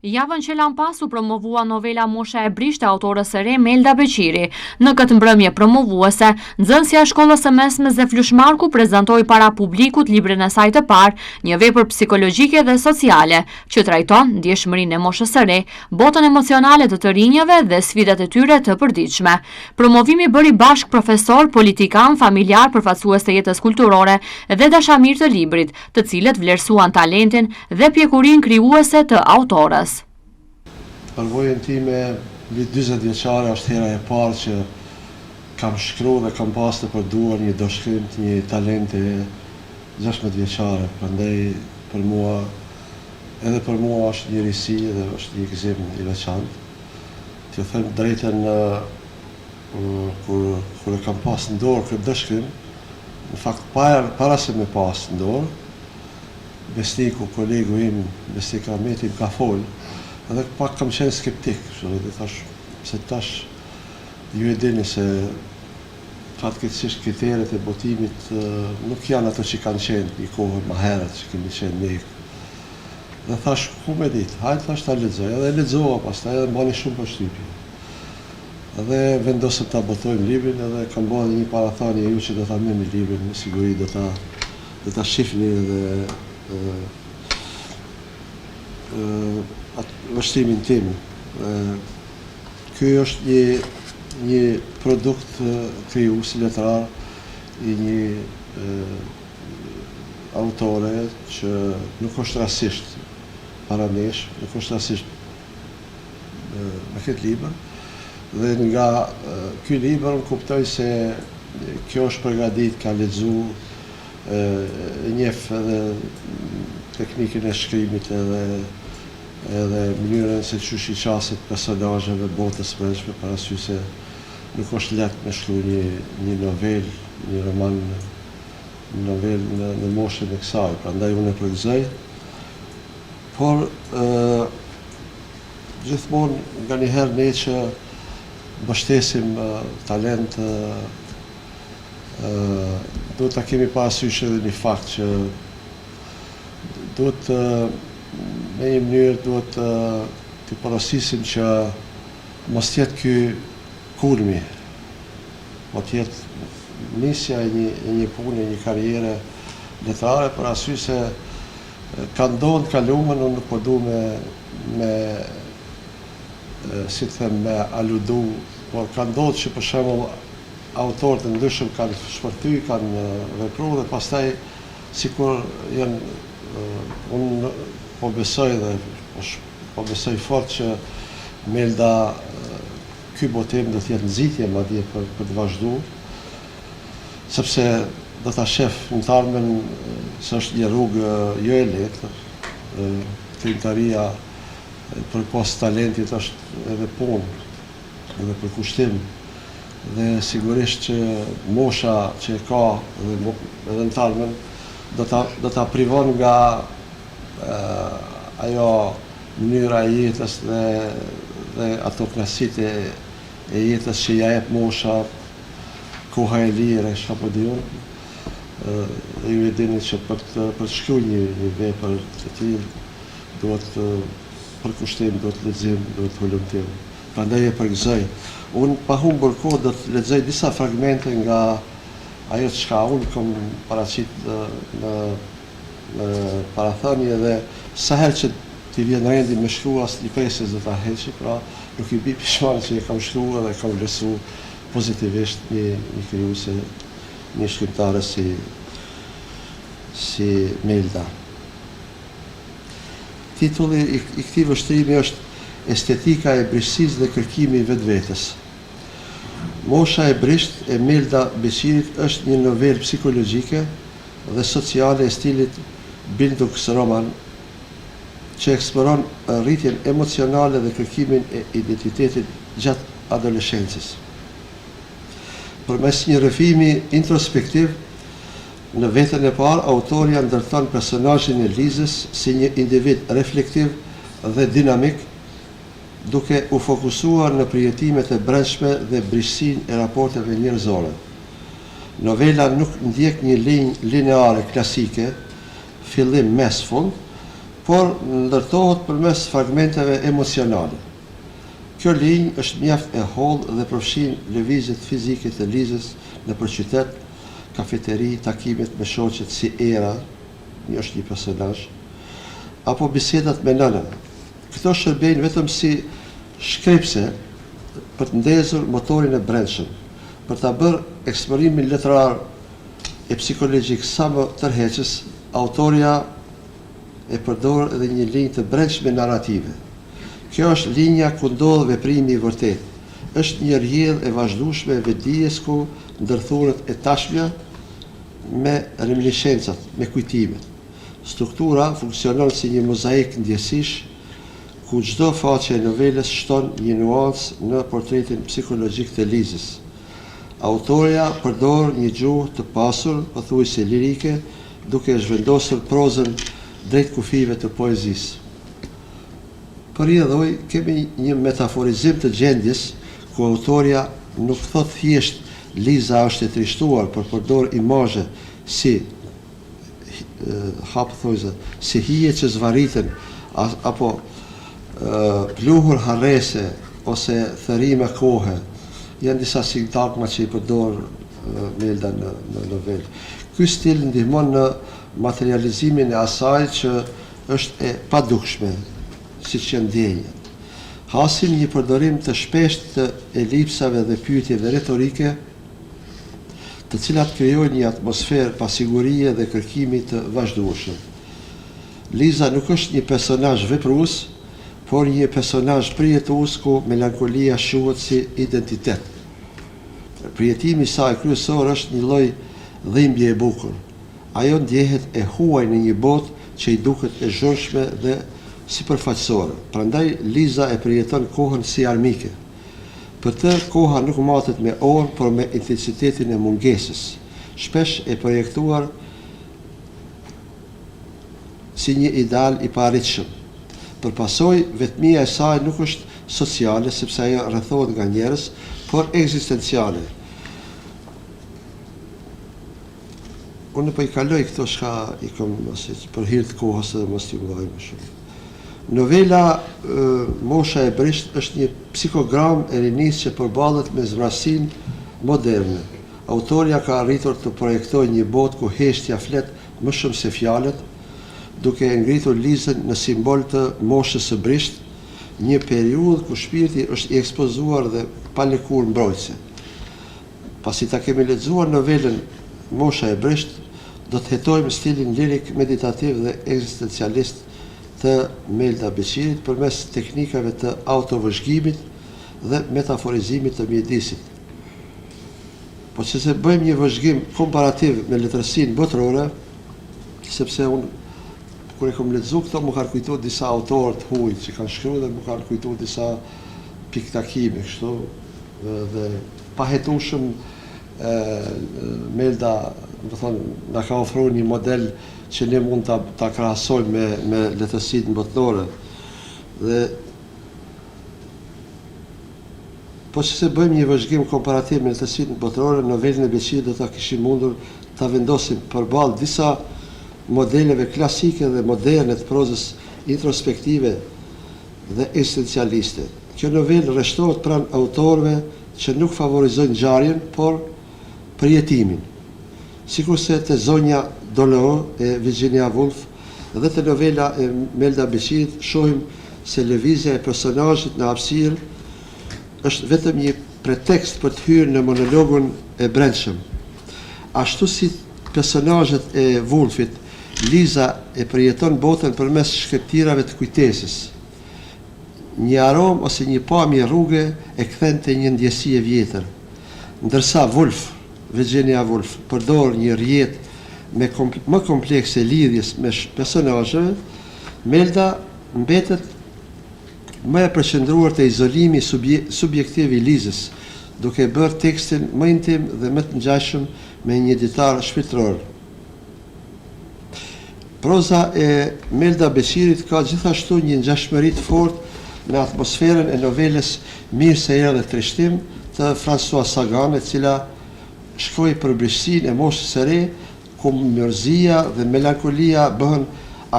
Javën që lan pas u promovua novela Mosha e Brisht e autores së re Melda Beqiri. Në këtë mbrëmje promovuese, nxënësja e shkollës së mesme Zeflush Marku prezantoi para publikut librin e saj të parë, një vepër psikologjike dhe sociale, që trajton ndjeshmërinë e moshës së re, botën emocionale të të rinjave dhe sfidat e tyre të përditshme. Promovimi bëri bashk profesor, politikan, familjar, përfaqësues të jetës kulturore dhe dashamirë të librit, të cilët vlerësuan talentin dhe pjekurinë krijuese të autores. Përvojën time, mbi 40 vjeçare, është hera e parë që kam shkruar dhe kam pas të përduar një doshkrim të një talente 16 vjeçare. Prandaj edhe për mua është një risi dhe është një gëzim i veçantë. T'ju them drejtën, kur e kam pas në dorë këtë doshkrim, në fakt para se me pas në dorë, Besniku, kolegu im, Besnik Ahmeti, ka folë, edhe pak kam qenë skeptik, dhe thash, se tash ju e dini se fatkeqësisht kriteret e botimit nuk janë ato që kanë qenë një kohë më herët që kemi qenë ne. Dhe thash, ku me ditë, hajtë thash ta lexoj, edhe lexova pastaj edhe mbani shumë përshtypje. Edhe vendosëm ta botojmë librin, edhe kam bërë një parathanie ju që do ta merrni librin, me siguri do ta shihni edhe vështrimin tim. Ky është një produkt krijues letrar i një autore që nuk është rastisht para nesh, nuk është rastisht me këtë libër, dhe nga ky libër unë kuptoj se kjo është përgatitur, ka lexuar, njeh edhe teknikën e shkrimit edhe mënyrën se çush i qaset personazheve botës brendshme, parasysh se nuk është lehtë me shkruaj një novel, një roman, në moshën e kësaj, prandaj unë e përgëzoj. Por gjithmonë nganjëherë ne që mbështesim talent, duhet ta kemi parasysh edhe një fakt që duhet në një mënyrë duhet të porosisim që mos jetë ky kulmi, po të jetë nisja e një pune, një karriere letrare, për arsye se ka ndodhur kalumen, unë nuk po du me si të them, me aludu, por ka ndodhur që për shembull autorë të ndryshëm kanë shpërthy, kanë vepruar dhe pastaj sikur janë, unë po besoj dhe po besoj fort që Melda, ky botim do të jetë nxitje madje për të vazhduar, sepse do ta shef në të ardhmen se është një rrugë jo e lehtë. Krijtaria përpas talentit është edhe punë, edhe përkushtim. Dhe sigurisht që mosha që ka edhe në të ardhmen do ta privon nga ajo mënyra e jetës dhe ato knasitë e jetës që ja jep mosha, koha e lirë, çfarë di unë. Ju e dini që për të shkruar një vepër të tillë duhet përkushtim, duhet lexim, duhet hulumtim. Prandaj e përgëzoj. Unë pa humbur kohë do të lexoj disa fragmente nga ajo çka unë kam paraqit në parathënie, dhe sa herë që t'i vjen rendi me shkruar as një presës do ta heqi, pra nuk i bi pishman që e kam shkruar dhe kam vlerësuar pozitivisht një krijuese, një shkrimtare si Melda. Titulli i këtij vështrimi është Estetika e brishtësisë dhe kërkimi i vetvetes. Mosha e Brisht e Melda Beqirit është një novelë psikologjike dhe sociale e stilit Bildungsroman që eksploron rritjen emocionale dhe kërkimin e identitetit gjatë adoleshencës. Përmes një rrëfimi introspektiv, në veten e parë, autorja ndërton personazhin e Lizës si një individ reflektiv dhe dinamik, duke u fokusuar në përjetimet e brendshme dhe brishtësinë e raporteve njerëzore. Novela nuk ndjek një linjë lineare klasike, fillim mes fund, por ndërtohet përmes fragmenteve emocionale. Kjo linjë është mjaft e hollë dhe përfshin lëvizjet fizike të Lizës nëpër qytet, kafeteri, takimet me shoqet si Era, është një personazh, apo bisedat me nënën. Këto shërbejnë vetëm si shkrepse për të ndezur motorin e brendshëm, për ta bërë eksplorimin letrar e psikologjik sa më tërheqës. Autoria e përdor edhe një linjë të brendshme narrative. Kjo është linja ku ndodh veprimi i vërtet. Është një rrjedhë e vazhdueshme e vetdijes ku ndërthuret e tashmja me reminiscencat, me kujtimet. Struktura funksionon si një mozaik ndjesish, ku çdo faqe e novelës shton një nuancë në portretin psikologjik të Lizës. Autoria përdor një gjuhë të pasur, pothuajse lirike, duke zhvendosur prozën drejt kufive të poezisë. Për rrjedhoj kemi një metaforizim të gjendjes ku autoria nuk thot thjesht Liza është e trishtuar, por përdor imazhe si si hije që zvariten apo pluhur harrese ose thërime kohe. Janë disa sintagma që i përdor Melda në novelë. Ky stil ndihmon në materializimin e asaj që është e padukshme, siç janë ndjenjat. Hasim një përdorim të shpeshtë të elipsave dhe pyetjeve retorike, të cilat krijojnë një atmosferë pasigurie dhe kërkimi të vazhdueshëm. Liza nuk është një personazh veprues, por një personazh përjetues ku melankolia shuhet si identitet. Përjetimi i saj kryesor është një lloj dhimbje e bukur. Ajo ndjehet e huaj në një botë që i duket e zhurshme dhe sipërfaqësore. Prandaj Liza e përjeton kohën si armike. Për të, koha nuk matet me orë, por me intensitetin e mungesës, shpesh e projektuar si një ideal i paarritshëm. Përpasoj, vetmia e saj nuk është sociale, sepse ajo rrethohet nga njerëz, por ekzistenciale. Unë po i kaloj këto shka i kam për hir të kohës dhe mos t'i vëllaj më shumë. Novela Mosha e Brisht është një psikogram e rinisë që përballet me zbrasin moderne. Autoria ka arritur të projektojë një botë ku heshtja flet më shumë se fjalët, duke e ngritur Lizën në simbol të moshës së Brisht, një periudhë ku shpirti është i ekspozuar dhe pa lëkurë mbrojtëse. Pasi ta kemi lexuar novelën Mosha e Brisht, do të hetojmë stilin lirik, meditativ dhe ekzistencialist të Melda Beqirit përmes teknikave të autovëzhgimit dhe metaforizimit të mjedisit. Po që se bëjmë një vëzhgim komparativ me letërsinë botërore, sepse unë, kur e kom lexuar këto, më kanë kujtuar disa autorë të huaj që kanë shkruar dhe më kanë kujtuar disa piktakime, kështu, dhe pa hetueshëm Melda, do thonë, na ka ofruar një model që ne mund ta krahasojmë me letërsinë botërore. Dhe po që se bëjmë një vëzhgim komparativ me letërsinë botërore, novelën e Beqirit do ta kishim mundur ta vendosim përballë disa modeleve klasike dhe moderne të prozës introspektive dhe esencialiste. Kjo novelë rreshtohet pranë autorëve që nuk favorizojnë ngjarjen, por përjetimin. Sikurse te Zonja Doloro e Virginia Woolf dhe te novela e Melda Beqirit shohim se lëvizja e personazhit në hapësirë është vetëm një pretekst për të hyrë në monologun e brendshëm. Ashtu si personazhet e Woolfit, Liza e përjeton botën përmes shkëptirave të kujtesës. Një aromë ose një pamje rruge e kthen te një ndjesi e vjetër. Ndërsa Virginia Woolf përdor një rrjetë me më komplekse lidhjes me personazheve, Melda mbetet më e përqendruar te izolimi subjektiv i Lizës, duke bërë tekstin më intim dhe më të ngjashëm me një ditar shpirtëror. Proza e Melda Beqirit ka gjithashtu një ngjashmëri të fortë në atmosferën e novelës Mirë se erdhe trishtim të François Sagan, e cila shkroi për brishtësinë e moshës së re, ku mërëzia dhe melankolia bëhen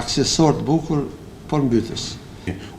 aksesor të bukur për mbytës.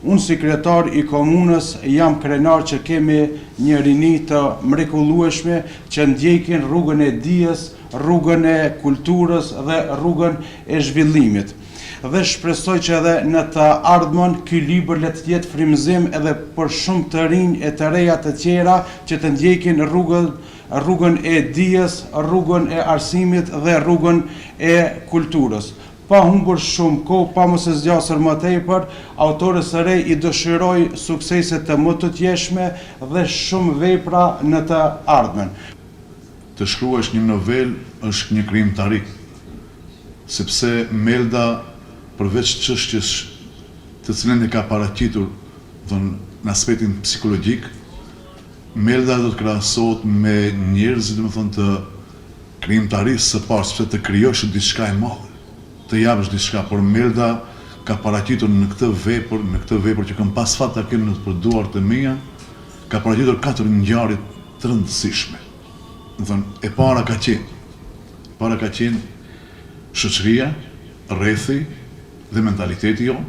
Unë si kryetar i komunës jam krenar që kemi një rini të mrekullueshme që ndjekin rrugën e dijes, rrugën e kulturës dhe rrugën e zhvillimit. Dhe shpresoj që edhe në të ardhmen ky libër le të jetë frymëzim edhe për shumë të rinj e të reja të tjera që të ndjekin rrugën e dijes, rrugën e arsimit dhe rrugën e kulturës. Pa humbur shumë kohë, pa mos e zgjasur më tepër, autorës së re i dëshiroj suksese të më të tjeshme dhe shumë vepra në të ardhmen. Të shkruash një novel është një krijimtari, sepse Melda, përveç çështjes të cilën e ka paraqitur në aspektin psikologjik, Melda do të krahasohet me njerëzit, të krijimtarisë së parë, sepse të krijosh diçka e madhe, të japësh diçka, por Melda ka paraqitur në këtë vepër që kam pas fat ta kem në të duart e mia, ka paraqitur 4 ngjarje të rëndësishme. E para ka qenë shoqëria, rrethi dhe mentaliteti jonë.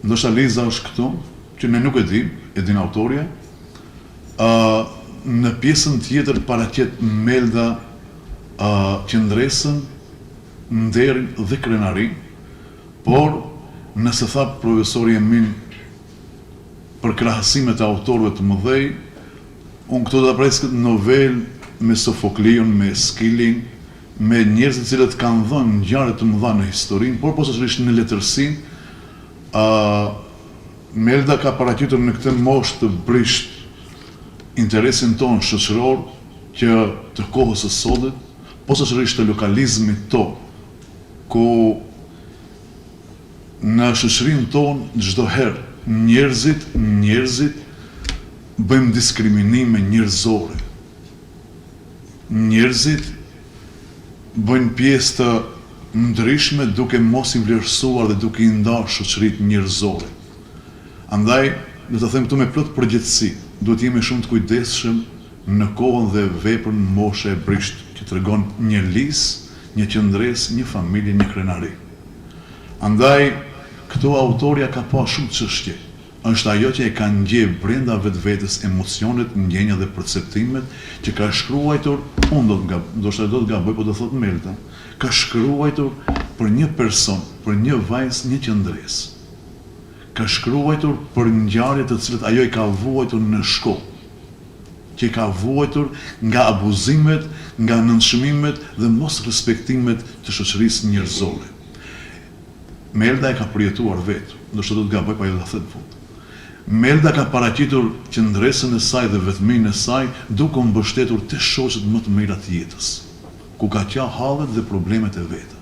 Ndoshta Liza është këtu, që ne nuk e din autorja. Në pjesën tjetër paraqet Melda qendresën, nderin dhe krenarin, por nëse tha profesori Emin për krahasimet e autorëve të mëdhej, unë këto da pres këtë novel me Sofoklion, me Eskilin, me njerëzit cilët kanë dhënë ngjarje të mëdha në historinë, por posaçërisht në letërsinë, Melda ka paraqitur në këtë moshë të brisht interesin tonë shoqëror që të kohës së sotme, posaçërisht të lokalizmit tonë, ku në shoqërinë tonë çdo herë njerëzit bëjmë diskriminime njerëzore. Njerëzit bëjnë pjesë të ndryshme duke mos i vlerësuar dhe duke i ndarë shoqëritë njerëzore. Andaj, do të them këtu me plot përgjithësi, duhet jemi shumë të kujdesshëm në kohën dhe veprën moshe e brisht, që tregon një lis, një qendres, një familje, një krenari. Andaj, këto autorja ka pa shumë çështje. Është ajo që e ka ndjej brenda vetvetes emocionet, ndjenja dhe perceptimet që ka shkruajtur, ndoshta do të gaboj, po do thot Melda, ka shkruajtur për një person, për një vajzë, një qendres. Ka shkruajtur për ngjarje të cilat ajo i ka vuajtur në shkollë, që i ka vuajtur nga abuzimet, nga nënshmimet dhe mos respektimet të shoqërisë njerëzore. Melda e ka përjetuar vetë, ndoshta do të gaboj, pa jo ta them fund. Melda ka paraqitur qendresën e saj dhe vetminë e saj duke u mbështetur te shoqet më të mira të jetës, ku ka qenë hallet dhe problemet e veta.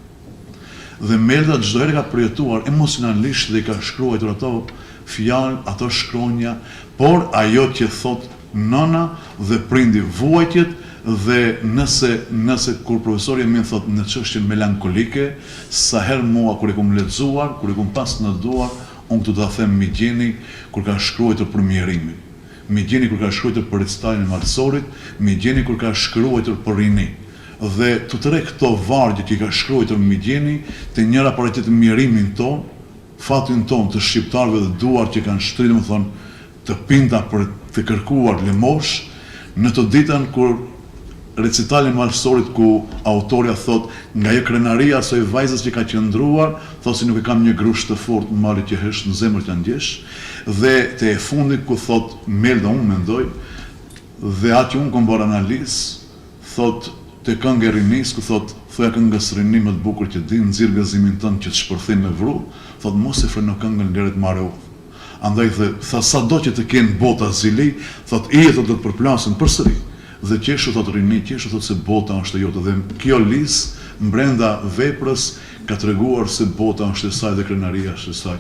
Dhe Melda çdo herë ka përjetuar emocionalisht dhe ka shkruar ato fjalë, ato shkronja, por ajo që thot nëna dhe prindi vuajtjet, dhe nëse kur profesori Emin thot në çështjen melankolike, sa herë mua kur e kam lexuar, kur e kam pas në duar, unë këtu do ta them Migjeni kur ka shkruar për mjerimin, Migjeni kur ka shkruar për recitalin e Marsorit, Migjeni kur ka shkruar për rini. Dhe të tre këto vargje që ka shkruar Migjeni, të njëra paraqitet mjerimin ton, fatin ton të shqiptarëve dhe duar që kanë shtrirë, të pinta për të kërkuar lëmosh, në të ditën kur recitalin Marsorit ku autorja thot nga jo krenaria asoj vajzës që ka qëndruar, thot si nuk e kam një grush të fort në mali që hesh në zemër që ndjesh, dhe te e fundit ku thot Melda unë mendoj, dhe atë unë kom bërë analizë, thot te këngë e rinis, ku thot thoja këngës rini më të bukur që di, nxirr gëzimin tënd që të shpërthim me vru, thot mos e freno këngën leret mare u. Andaj dhe tha sa do që të kenë bota zili, thot do të përplasin përsëri. Dhe qeshu thot rini, qeshu thot se bota është e jote. Dhe kjo lis, mbrenda veprës, ka treguar se bota është e saj dhe krenaria është e saj.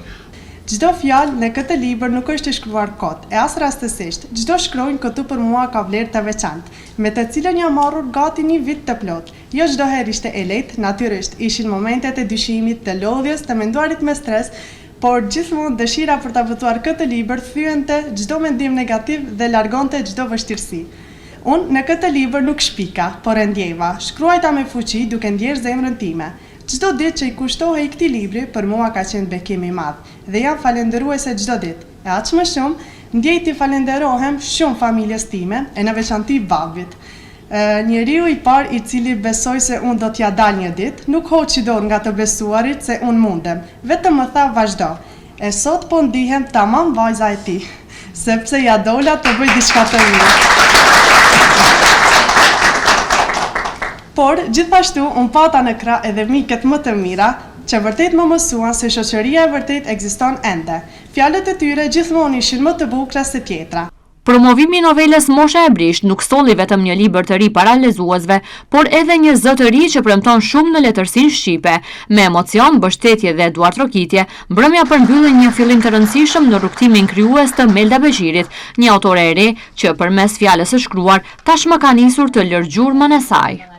Çdo fjalë në këtë libër nuk është e shkruar kot, e as rastësisht. Çdo shkronjë këtu për mua ka vlerë të veçantë, me të cilën jam marrur gati një vit të plot. Jo çdo herë ishte e lehtë, natyrisht ishin momentet e dyshimit, të lodhjes, të menduarit me stres, por gjithmonë dëshira për ta votuar këtë libër thyente çdo mendim negativ dhe largonte çdo vështirësi. Unë në këtë libër nuk shpika, por e ndjeva, shkruajta me fuqi duke ndjerë zemrën time. Çdo ditë që i kushtohej këtij libri për mua ka qenë bekim i madh dhe jam falendëruese çdo ditë. E aq më shumë ndjej t'i falenderohem shumë familjes time, e në veçanti babit. Njeriu i parë i cili besoi se unë do t'ja dal një ditë, nuk hoqi dorë nga të besuarit se unë mundem, vetëm më tha vazhdo. E sot po ndihem tamam vajza e tij, sepse ja dola të bëj diçka të mirë. Por, gjithashtu, unë pata në krah edhe miket më të mira, që vërtet më mësuan se shoqëria e vërtet ekziston ende. Fjalët e tyre gjithmonë ishin më të bukura se tjetra. Promovimi i novelës Mosha e Brisht nuk solli vetëm një libër të ri para lezuesve, por edhe një zë të ri që premton shumë në letërsinë shqipe. Me emocion, mbështetje dhe duartrokitje, mbrëmja përmbylli një fillim të rëndësishëm në rrugtimin krijues të Melda Beqirit, një autore e re që përmes fjalës së shkruar tashmë ka nisur të lërë gjurmën e saj.